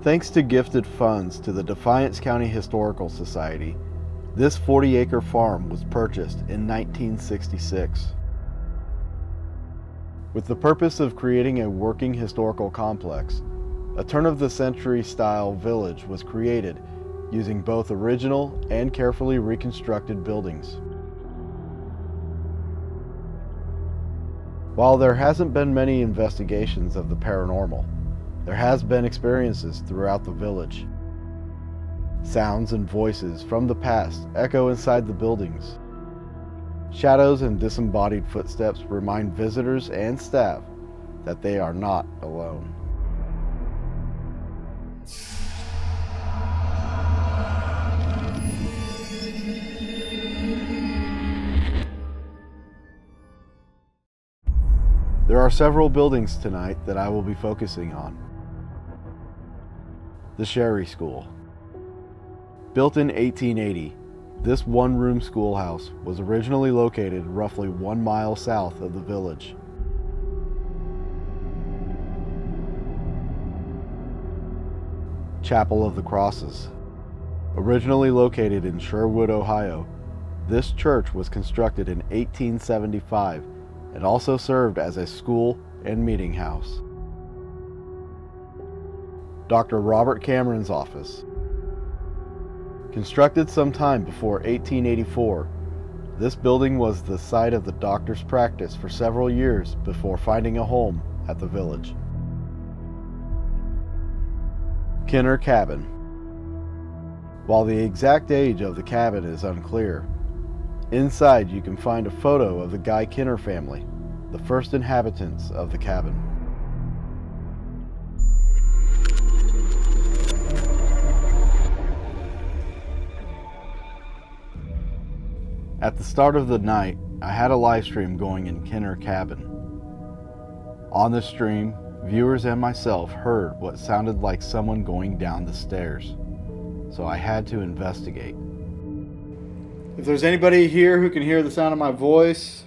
Thanks to gifted funds to the Defiance County Historical Society, this 40-acre farm was purchased in 1966. With the purpose of creating a working historical complex, a turn-of-the-century style village was created using both original and carefully reconstructed buildings. While there hasn't been many investigations of the paranormal, there has been experiences throughout the village. Sounds and voices from the past echo inside the buildings. Shadows and disembodied footsteps remind visitors and staff that they are not alone. There are several buildings tonight that I will be focusing on. The Sherry School. Built in 1880, this one-room schoolhouse was originally located roughly 1 mile south of the village. Chapel of the Crosses. Originally located in Sherwood, Ohio, this church was constructed in 1875 and also served as a school and meeting house. Dr. Robert Cameron's office. Constructed sometime before 1884, this building was the site of the doctor's practice for several years before finding a home at the village. Kinner Cabin. While the exact age of the cabin is unclear, inside you can find a photo of the Guy Kinner family, the first inhabitants of the cabin. At the start of the night, I had a live stream going in Kinner Cabin. On the stream, viewers and myself heard what sounded like someone going down the stairs, so I had to investigate. If there's anybody here who can hear the sound of my voice,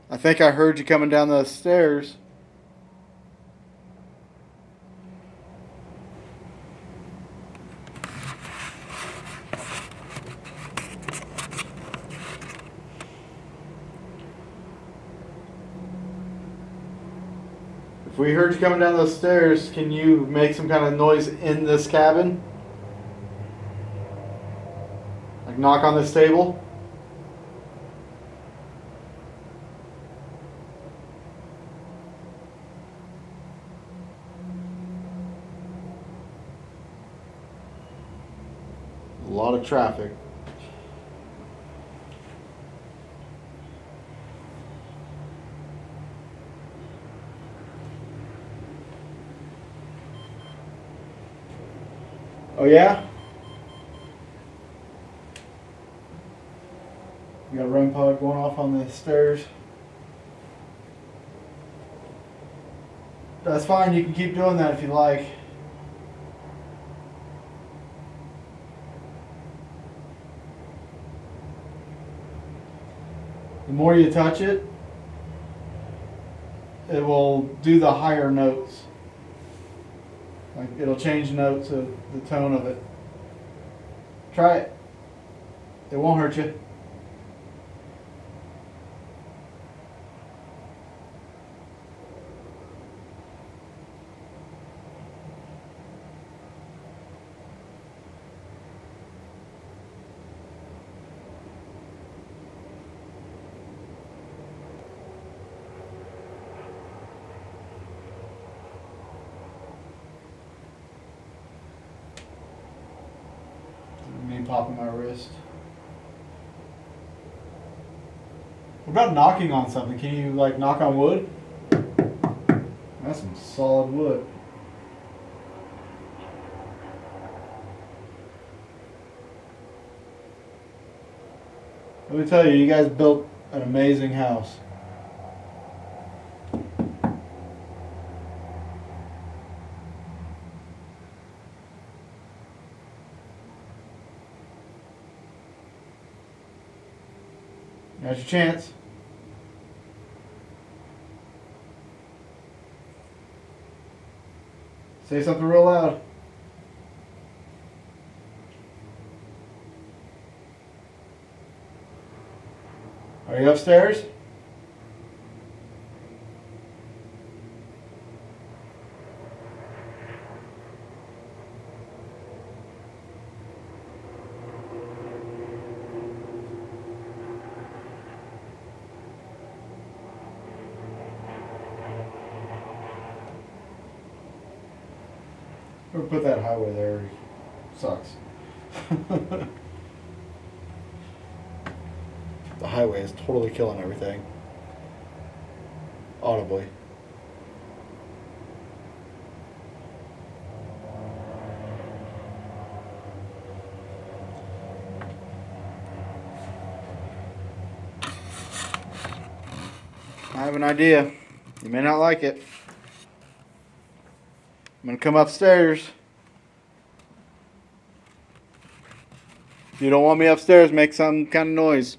I think I heard you coming down those stairs. If we heard you coming down those stairs, can you make some kind of noise in this cabin? Like knock on this table? A lot of traffic. Oh yeah? You got a REM pod going off on the stairs. That's fine, you can keep doing that if you like. The more you touch it, it will do the higher notes. Like it'll change notes of the tone of it. Try it. It won't hurt you. Me popping my wrist. What about knocking on something? Can you like knock on wood? That's some solid wood. Let me tell you, you guys built an amazing house. Now's your chance. Say something real loud. Are you upstairs? Or put that highway there. Sucks. The highway is totally killing everything. Audibly. I have an idea. You may not like it. I'm going to come upstairs. If you don't want me upstairs, make some kind of noise.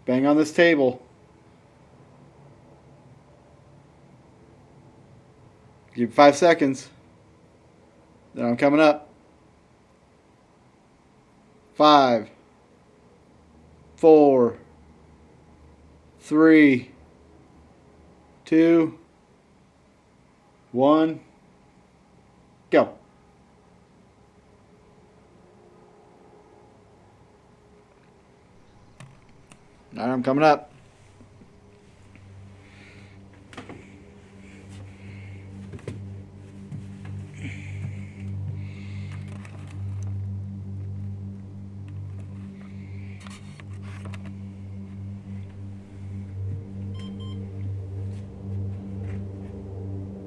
Bang on this table. Give 5 seconds. Then I'm coming up. 5, 4, 3, 2, 1, go. Alright, I'm coming up.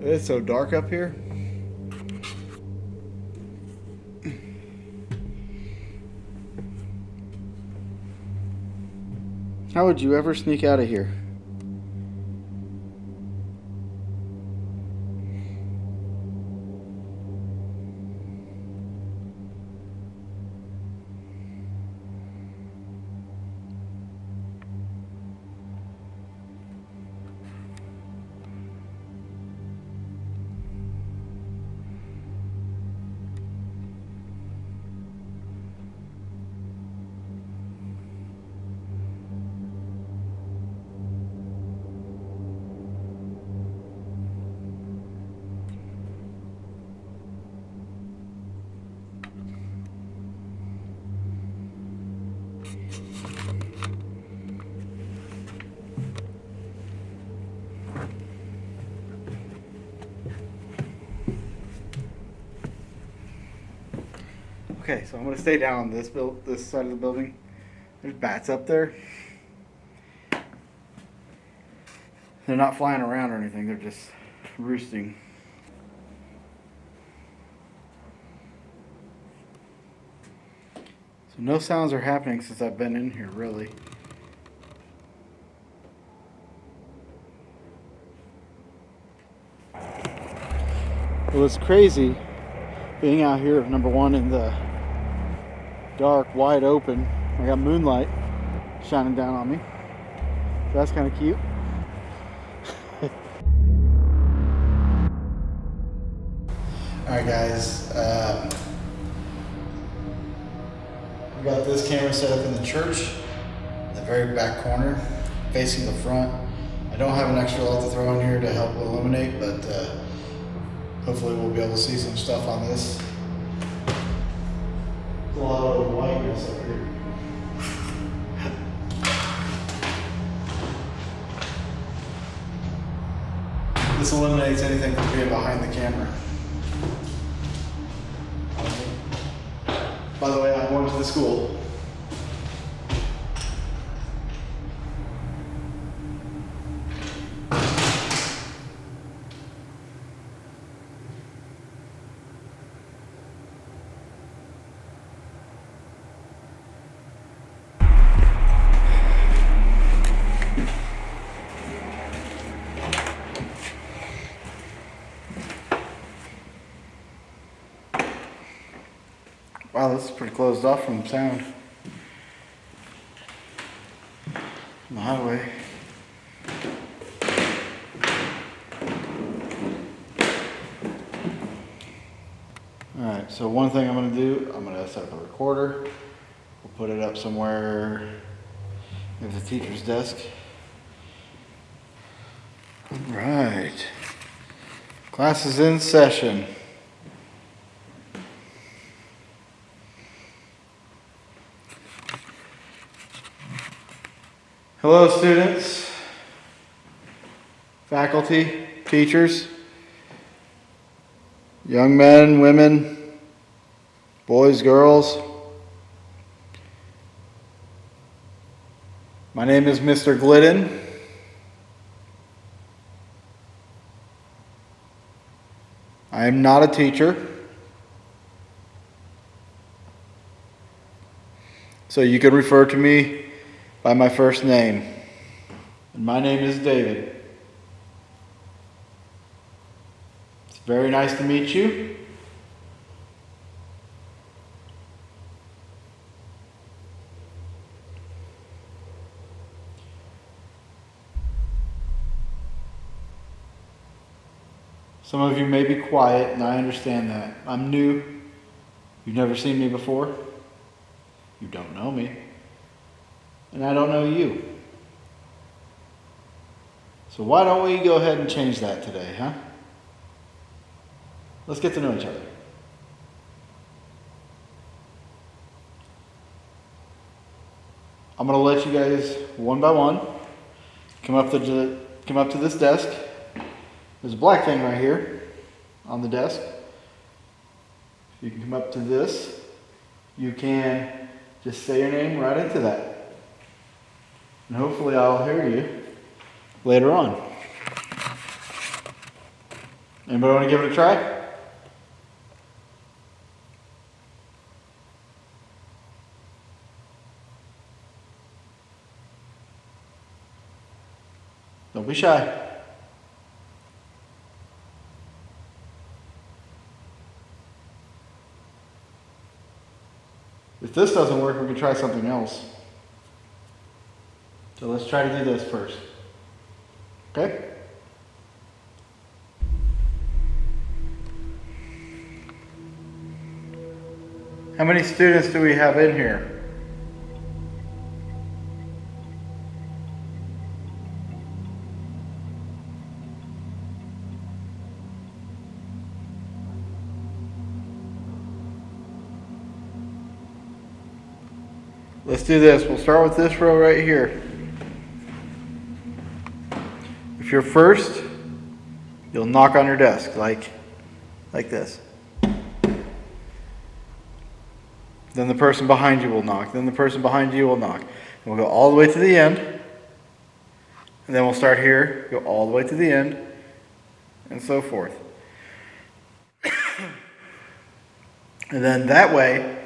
It's so dark up here. How would you ever sneak out of here? Okay, so I'm gonna stay down on this side of the building. There's bats up there. They're not flying around or anything, they're just roosting. So no sounds are happening since I've been in here, really. It was crazy being out here, number one, in the dark, wide open. I got moonlight shining down on me. So that's kind of cute. Alright guys, we got this camera set up in the church, in the very back corner, facing the front. I don't have an extra light to throw in here to help illuminate, but hopefully we'll be able to see some stuff on this. There's a lot of whiteness up here. This eliminates anything from being behind the camera. By the way, I'm going to the school. Wow, this is pretty closed off from sound. On the highway. so one thing I'm gonna do, I'm gonna set up a recorder. We'll put it up somewhere at the teacher's desk. All right. Class is in session. Hello, students, faculty, teachers, young men, women, boys, girls. My name is Mr. Glidden. I am not a teacher. So you can refer to me by my first name. And my name is David. It's very nice to meet you. Some of you may be quiet, and I understand that. I'm new. You've never seen me before. You don't know me. And I don't know you. So why don't we go ahead and change that today, huh? Let's get to know each other. I'm going to let you guys, one by one, come up to this desk. There's a black thing right here on the desk. You can come up to this. You can just say your name right into that. And hopefully I'll hear you later on. Anybody want to give it a try? Don't be shy. If this doesn't work, we can try something else. So let's try to do this first. Okay? How many students do we have in here? Let's do this. We'll start with this row right here. If you're first, you'll knock on your desk like this. Then the person behind you will knock. Then the person behind you will knock. And we'll go all the way to the end. And then we'll start here, go all the way to the end, and so forth. And then that way,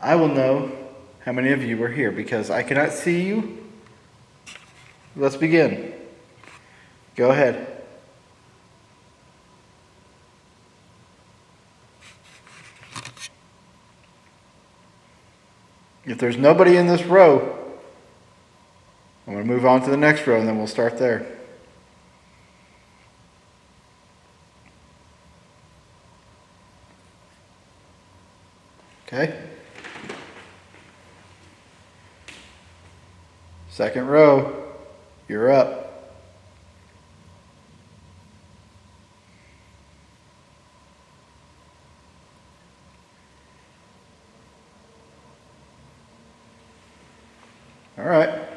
I will know how many of you are here because I cannot see you. Let's begin. Go ahead. If there's nobody in this row, I'm going to move on to the next row and then we'll start there. Okay? Second row, you're up. All right.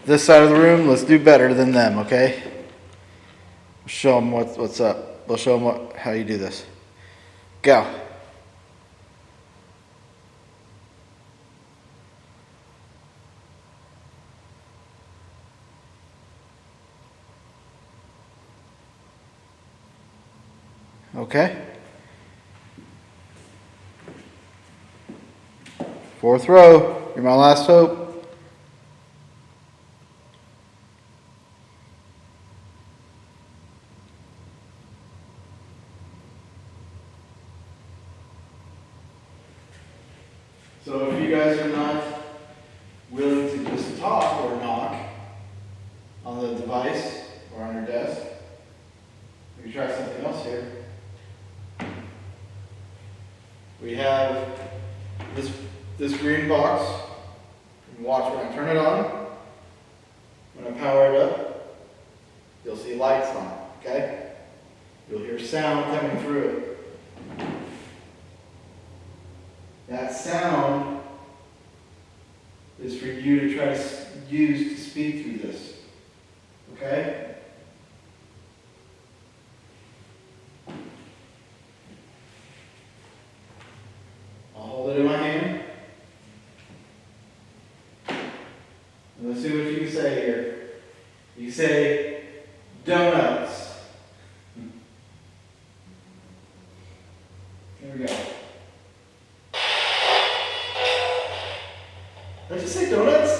This side of the room, let's do better than them, okay? Show them what's up. We'll show them how you do this. Go. Okay. Fourth row, you're my last hope. So if you guys are not willing to just talk or knock on the device or on your desk, we can try something We have this green box. And watch when I turn it on. When I power it up, you'll see lights on, okay? You'll hear sound coming through it. That sound is for you to try to use to speak through this, okay? I'll hold it in my hand. And let's see what you can say here. You can say, donuts. Here we go. Did you say donuts?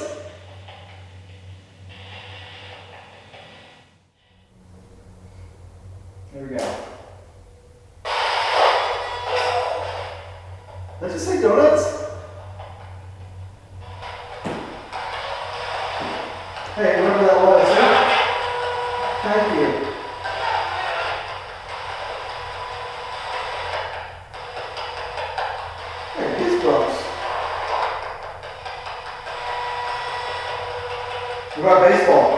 There we go. Did you say donuts? Hey, whatever that was. Thank you. Hey, goosebumps. What about baseball?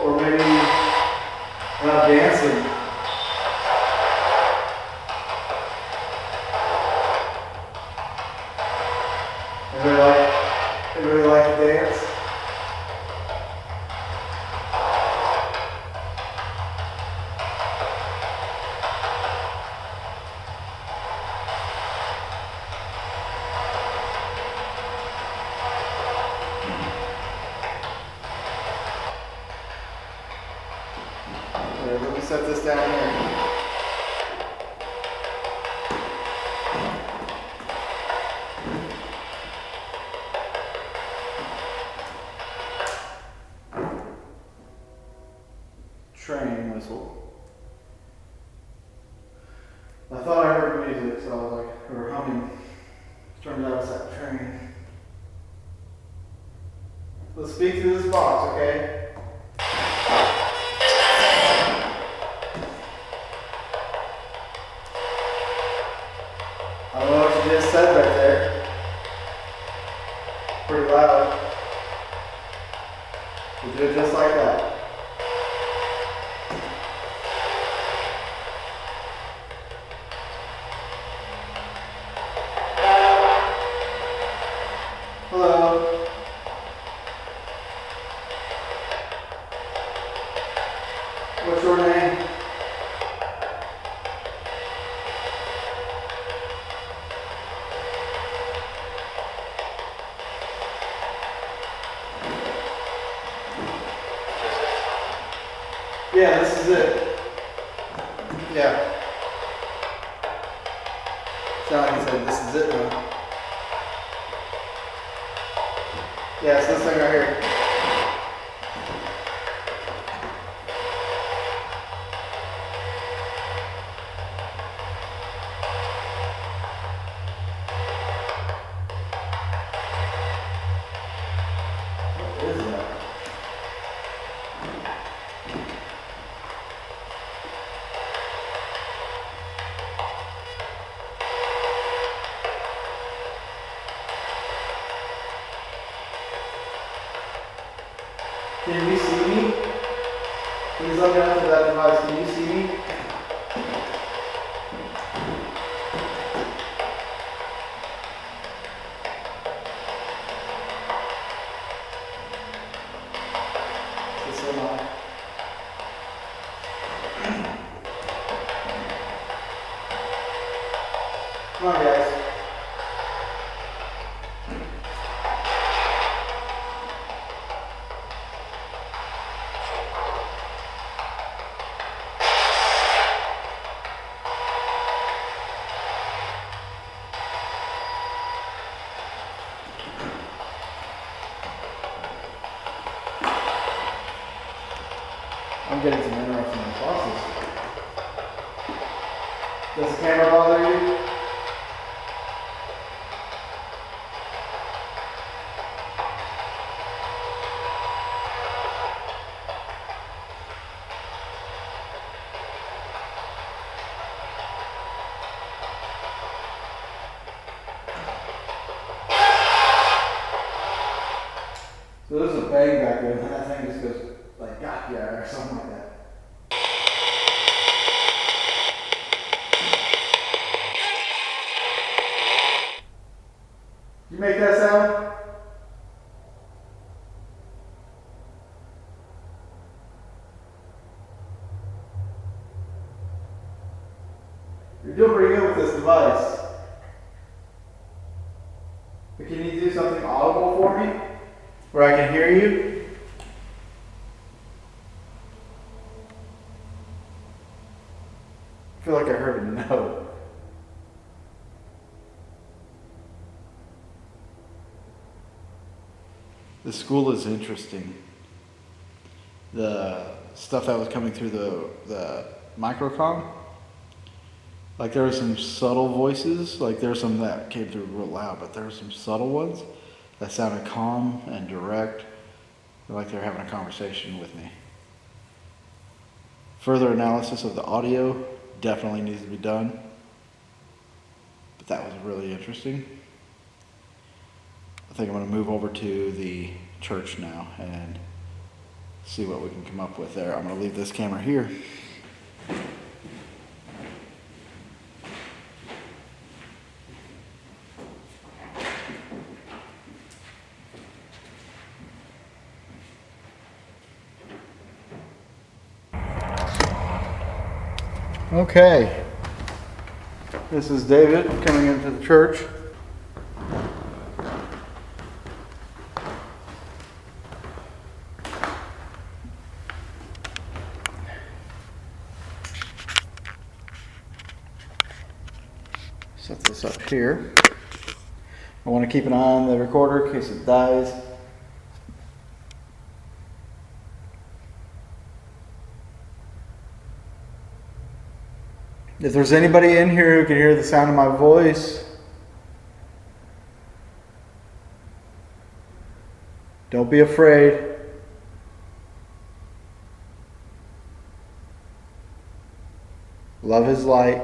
Or maybe dancing. Everybody like to dance? Let me set this down here. Train whistle. I thought I heard music, so I was like, we were humming. Turned out it's that train. Let's speak through this box, okay? I don't know what you just said right there. Pretty loud. You did it just like that. Hello. What's your name? Yeah, this is it. Yeah. Sound like he said, this is it, huh? Yeah, it's this thing right here. What is that? Can you see me? Please let me know to that device. Can you see me? Is this on? Come on, guys. I'm getting some interesting responses. Does the camera bother you? So there's a bang back there, and then that thing just goes like, got ya, or something like that. You make that sound? You're doing pretty good with this device. But can you do something audible for me? Where I can hear you? I feel like I heard a no. The school is interesting. The stuff that was coming through the microcom, like there were some subtle voices, like there were some that came through real loud, but there were some subtle ones that sounded calm and direct, like they were having a conversation with me. Further analysis of the audio definitely needs to be done, but that was really interesting. I think I'm going to move over to the church now and see what we can come up with there. I'm going to leave this camera here. Okay, this is David coming into the church. Set this up here. I want to keep an eye on the recorder in case it dies. If there's anybody in here who can hear the sound of my voice, don't be afraid. Love is light.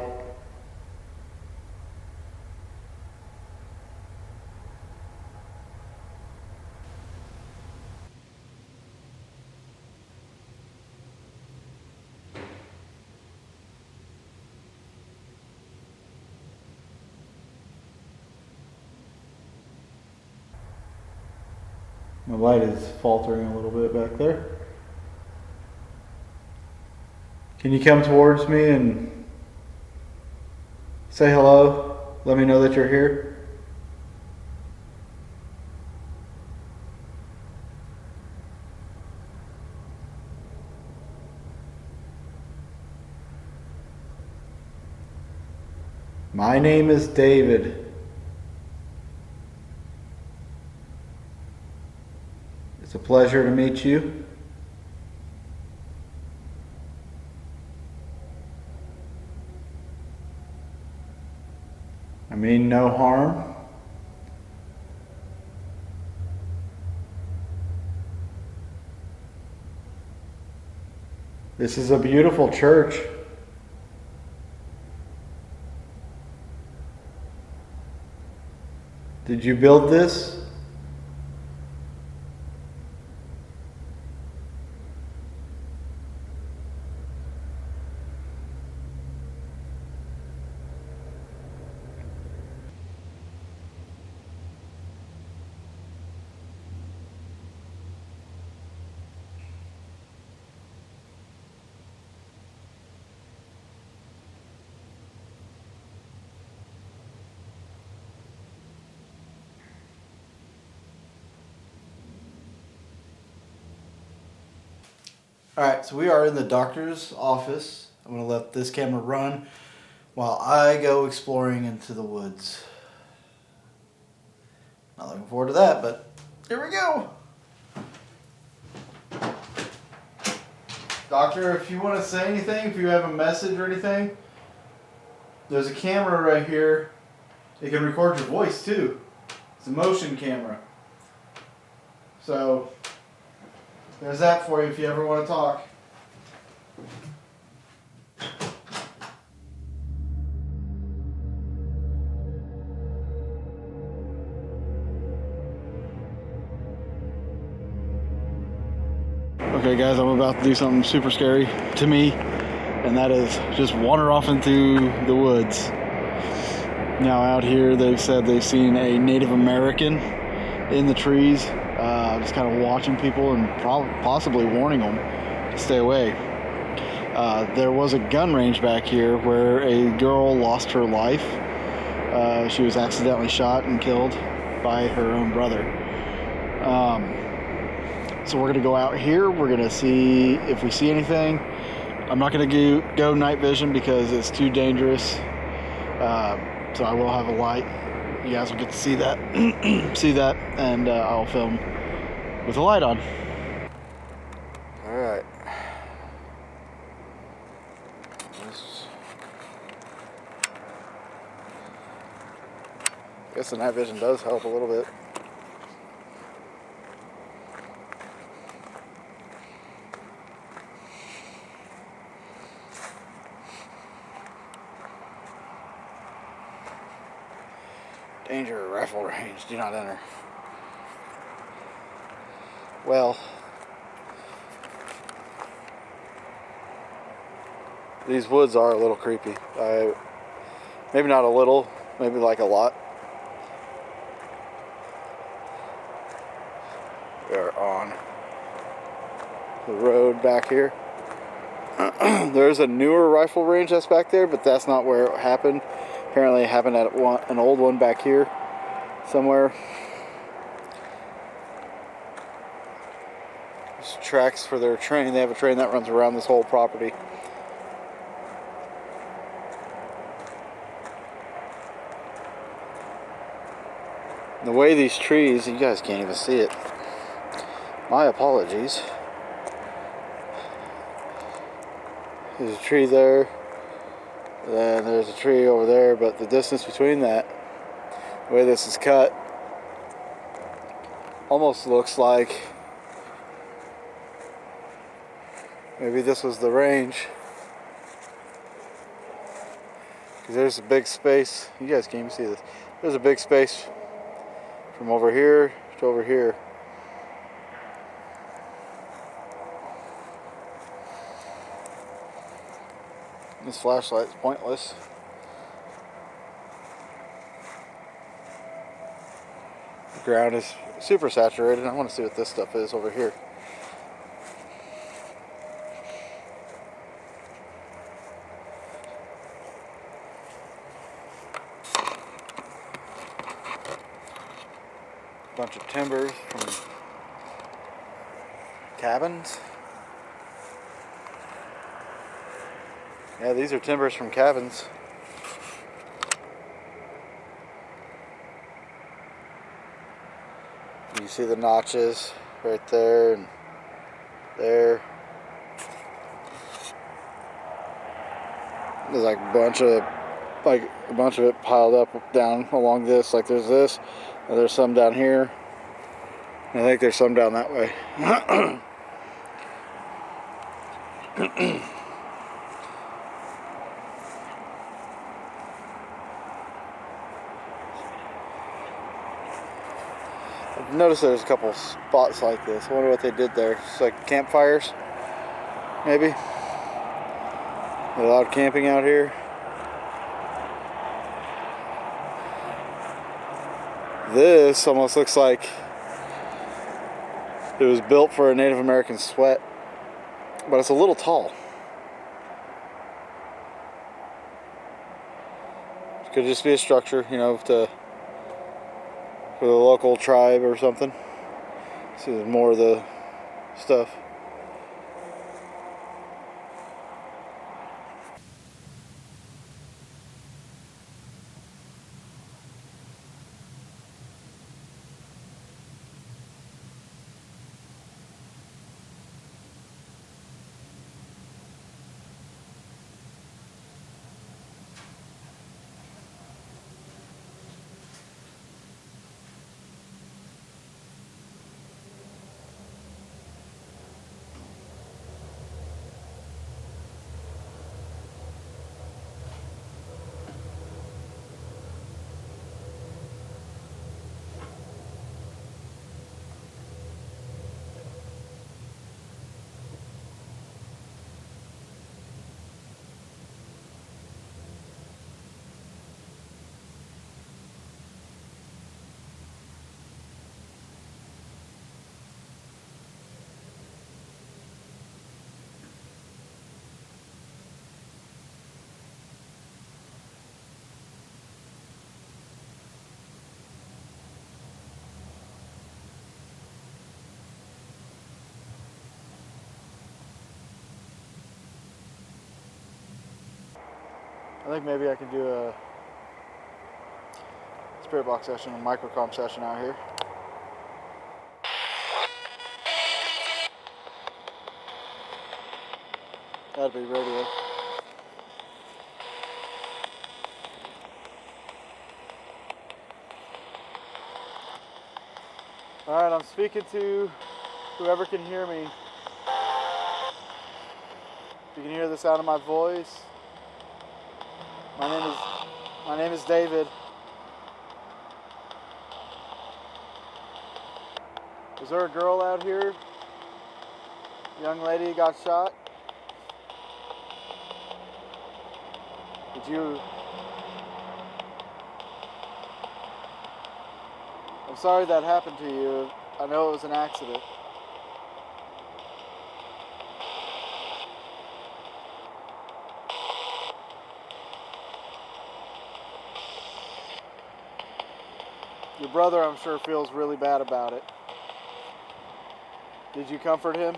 My light is faltering a little bit back there. Can you come towards me and say hello? Let me know that you're here. My name is David. It's a pleasure to meet you. I mean no harm. This is a beautiful church. Did you build this? Alright, so we are in the doctor's office. I'm going to let this camera run while I go exploring into the woods. Not looking forward to that, but here we go. Doctor, if you want to say anything, if you have a message or anything, there's a camera right here. It can record your voice too. It's a motion camera. So there's that for you if you ever want to talk. Okay guys, I'm about to do something super scary to me, and that is just wander off into the woods. Now out here they've said they've seen a Native American in the trees, just kind of watching people and possibly warning them to stay away. There was a gun range back here where a girl lost her life. She was accidentally shot and killed by her own brother. So we're gonna go out here. We're gonna see if we see anything. I'm not gonna go night vision because it's too dangerous. So I will have a light. You guys will get to see that, and I'll film with a light on. All right. I guess the night vision does help a little bit. Danger, rifle range, do not enter. Well, these woods are a little creepy. Maybe not a little, maybe like a lot. We are on the road back here. There's a newer rifle range that's back there, but that's not where it happened. Apparently it happened at an old one back here somewhere. There's tracks for their train. They have a train that runs around this whole property. The way these trees, you guys can't even see it. My apologies. There's a tree there. Then there's a tree over there, but the distance between that, the way this is cut, almost looks like maybe this was the range. Because there's a big space. You guys can't even see this. There's a big space from over here to over here. This flashlight's pointless. The ground is super saturated. I want to see what this stuff is over here. Bunch of timbers from cabins. Yeah, these are timbers from cabins. You see the notches right there and there. There's like a bunch of it piled up down along this. Like there's this, and there's some down here. I think there's some down that way. I've noticed there's a couple spots like this. I wonder what they did there. It's like campfires, maybe. They're allowed camping out here. This almost looks like it was built for a Native American sweat, but it's a little tall. It could just be a structure, you know, for the local tribe or something. See, there's more of the stuff. I think maybe I can do a spirit box session, a microcom session out here. That'd be radio. Alright, I'm speaking to whoever can hear me. If you can hear the sound of my voice. My name is David. Was there a girl out here? Young lady got shot? Did you? I'm sorry that happened to you. I know it was an accident. Your brother, I'm sure, feels really bad about it. Did you comfort him?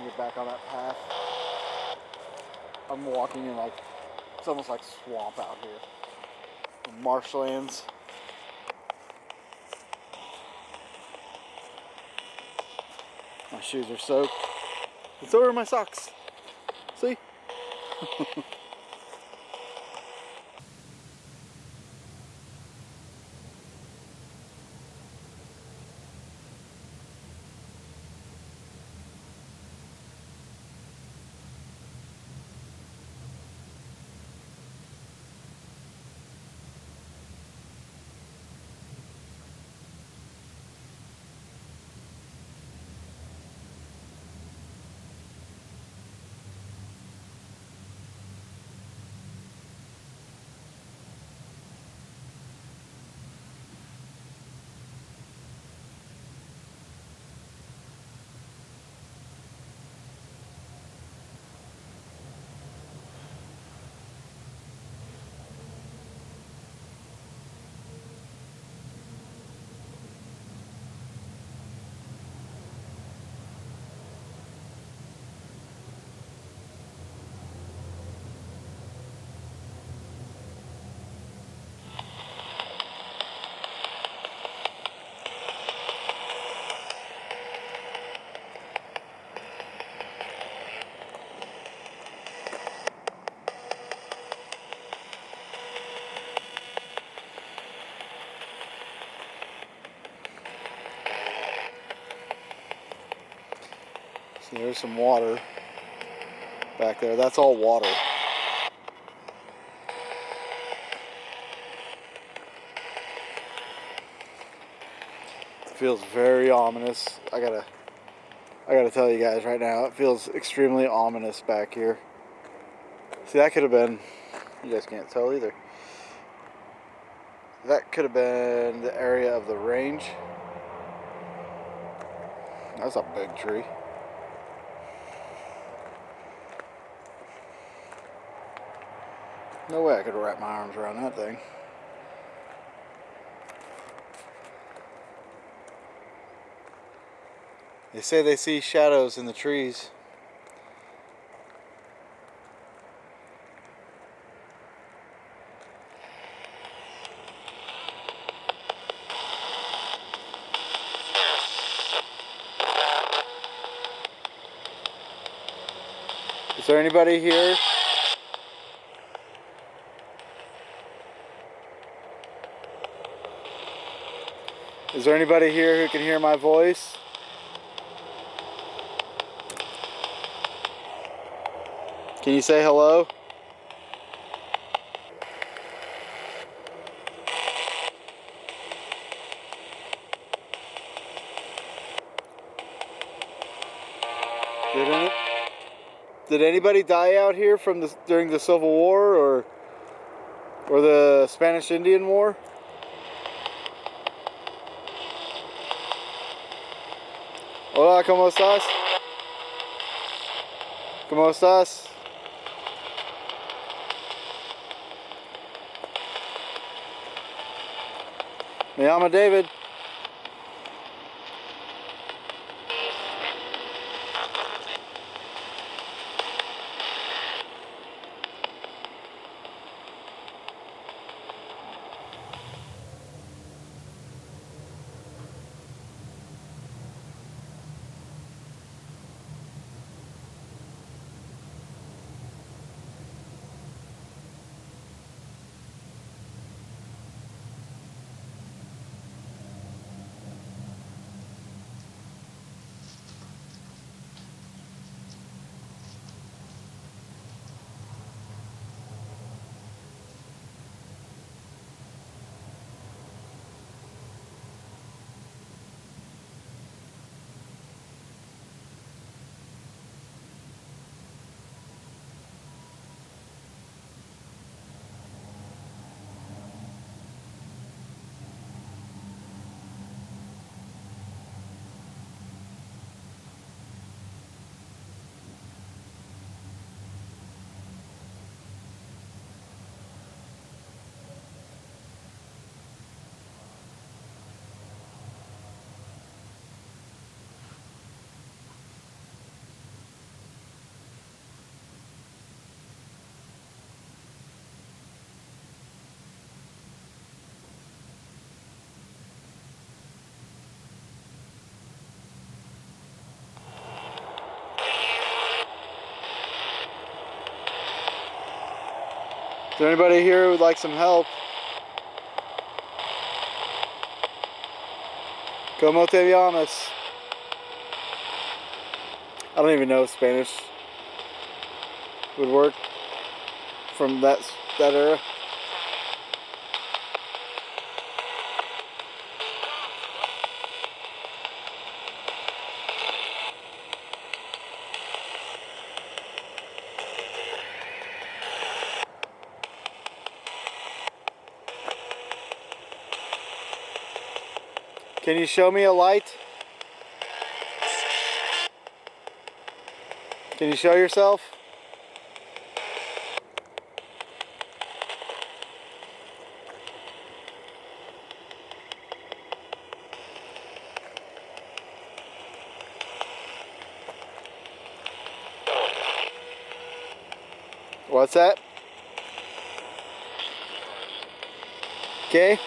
Get back on that path. I'm walking in it's almost like swamp out here. Marshlands. My shoes are soaked. And so are my socks. See? See, there's some water back there. That's all water. It feels very ominous. I gotta tell you guys right now, it feels extremely ominous back here. See, that could have been, you guys can't tell either. That could have been the area of the range. That's a big tree. No way I could wrap my arms around that thing. They say they see shadows in the trees. Is there anybody here? Is there anybody here who can hear my voice? Can you say hello? Did anybody die out here during the Civil War or the Spanish Indian War? Hola, ¿cómo estás? ¿Cómo estás? Me llamo David. Is there anybody here who would like some help? ¿Cómo te llamas? I don't even know if Spanish would work from that era. Can you show me a light? Can you show yourself? What's that? Okay.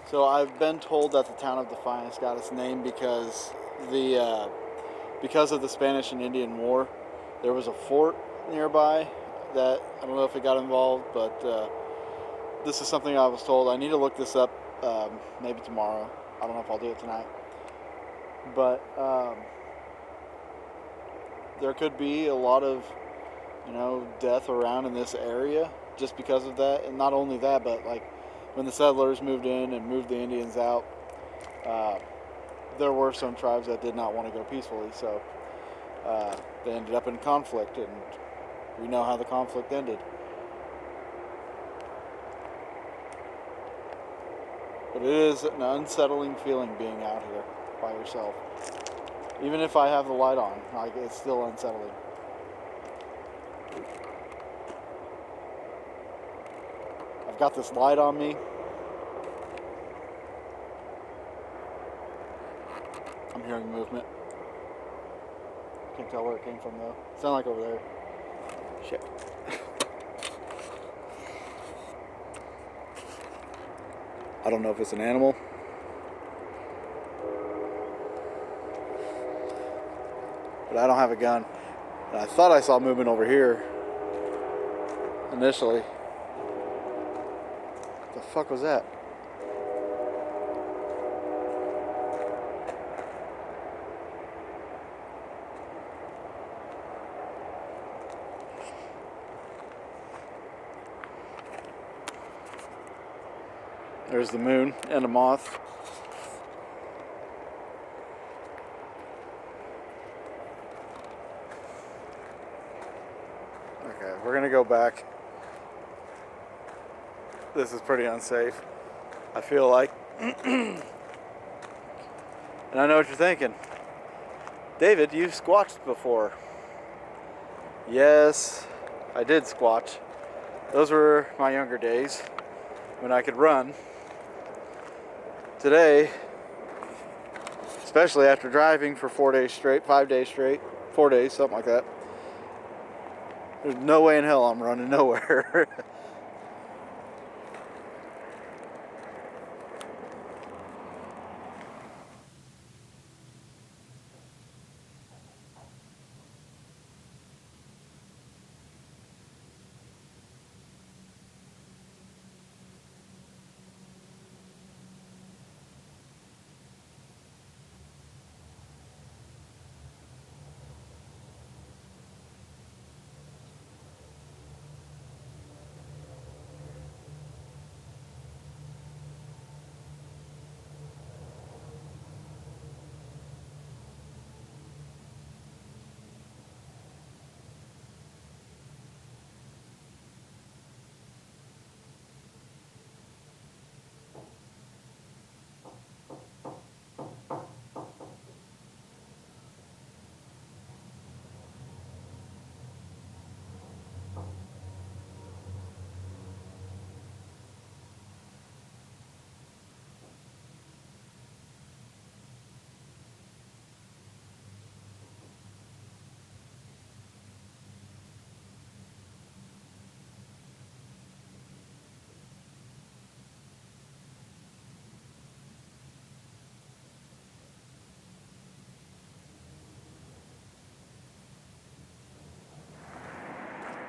So I've been told that the town of Defiance got its name because of the Spanish and Indian War. There was a fort nearby that I don't know if it got involved, but this is something I was told. I need to look this up maybe tomorrow. I don't know if I'll do it tonight, but there could be a lot of death around in this area just because of that. And not only that, but like when the settlers moved in and moved the Indians out, there were some tribes that did not want to go peacefully, so they ended up in conflict, and we know how the conflict ended. But it is an unsettling feeling being out here by yourself. Even if I have the light on, it's still unsettling. I've got this light on me. I'm hearing movement. Can't tell where it came from though. Sound like over there. Shit. I don't know if it's an animal. But I don't have a gun. And I thought I saw movement over here initially. What the fuck was that? There's the moon and a moth. Okay, we're gonna go back. This is pretty unsafe, I feel like. And I know what you're thinking. David, you've squatched before. Yes, I did squatch. Those were my younger days when I could run. Today, especially after driving for 4 days straight, 5 days straight, 4 days, something like that, there's no way in hell I'm running nowhere.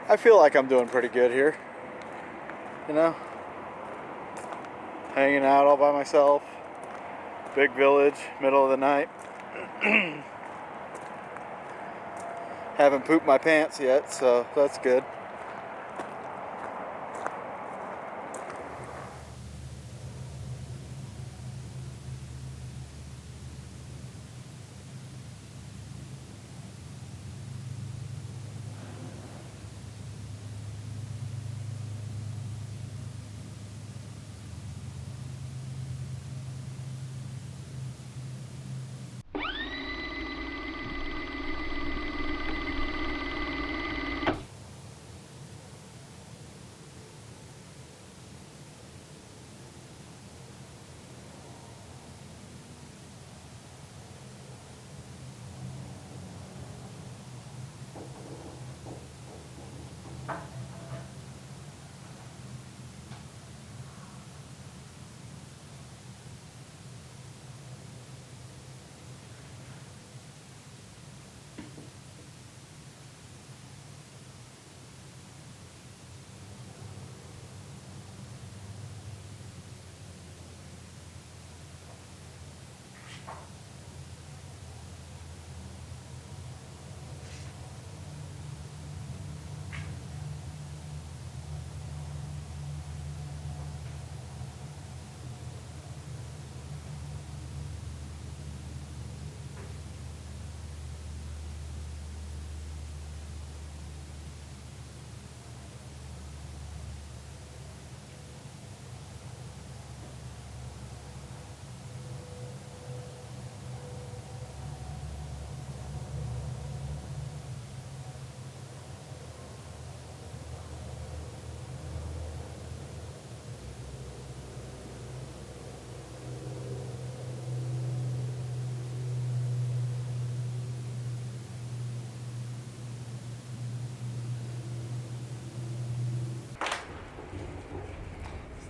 I feel like I'm doing pretty good here. You know? Hanging out all by myself. Big village, middle of the night. Haven't pooped my pants yet, so that's good.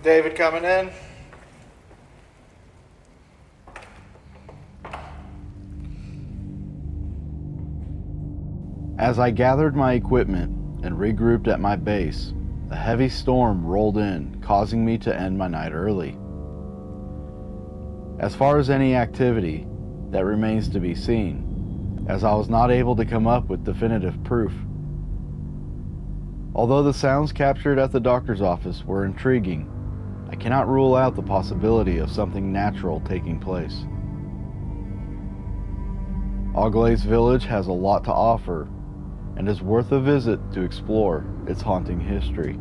David coming in. As I gathered my equipment and regrouped at my base, a heavy storm rolled in, causing me to end my night early. As far as any activity, that remains to be seen, as I was not able to come up with definitive proof. Although the sounds captured at the doctor's office were intriguing, I cannot rule out the possibility of something natural taking place. AuGlaize Village has a lot to offer and is worth a visit to explore its haunting history.